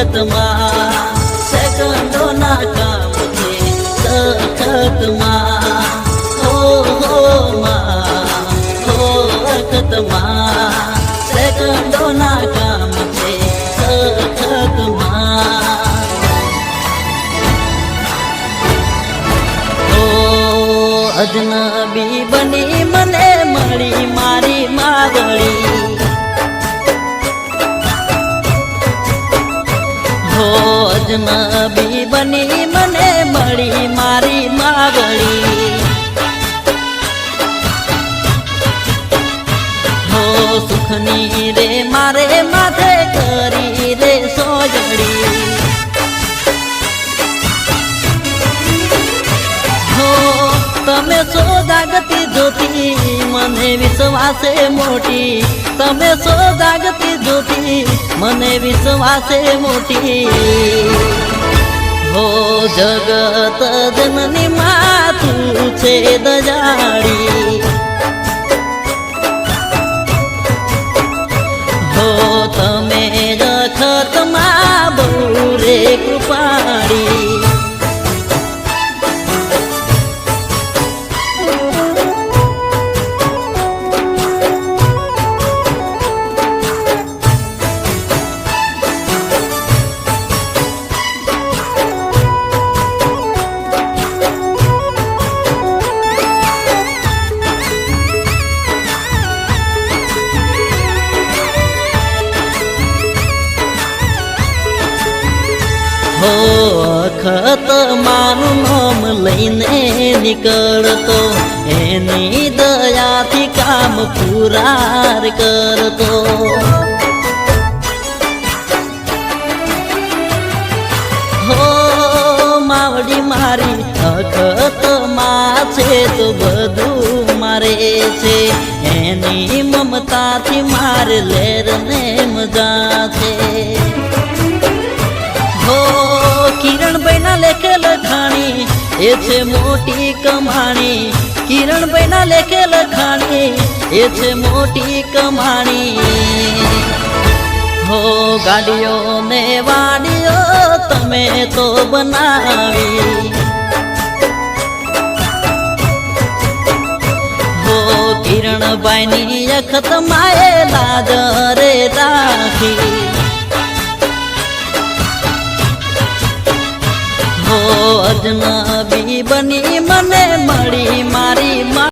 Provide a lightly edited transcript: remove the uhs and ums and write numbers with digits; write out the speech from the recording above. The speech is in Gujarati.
વખતમાં સેકન્ડોના કામ છે સખતમાં હો વખતમાં સેકન્ડોના કામ છે સખતમાં અજનબી બની મને મળી મારી માગણી હો અજનબી બની મને મળી મારી માગણી હો સુખની રે મારે માથે કરી રે સોજડી તમે સોદાગતી જોતી મને વિશ્વાસે મોટી તમે સોદાગતી જોતી મને વિશ્વાસે મોટી હો જગત જનની માથું છે દજાડી હો તમે જખતમાં બહુ રે કૃપાળી હો અખત માનું નામ લઈને નીકળતો એની દયાથી કામ પૂરાર કરતો હો માવડી મારી અખત માં છે તો બધું મારે છે એની મમતાથી મારે લેર ને મજા છે કિરણભાઈ ના લેખે લખાણી એ છે મોટી કમાણી કિરણભાઈ ના લેખે લખાણી એ છે મોટી કમાણી હો ગાડીઓ ને વાડીઓ તમે તો બનાવી હો કિરણભાઈ ની અખત માએ લાજ રે રાખી હો અજનબી બની મને મળી મારી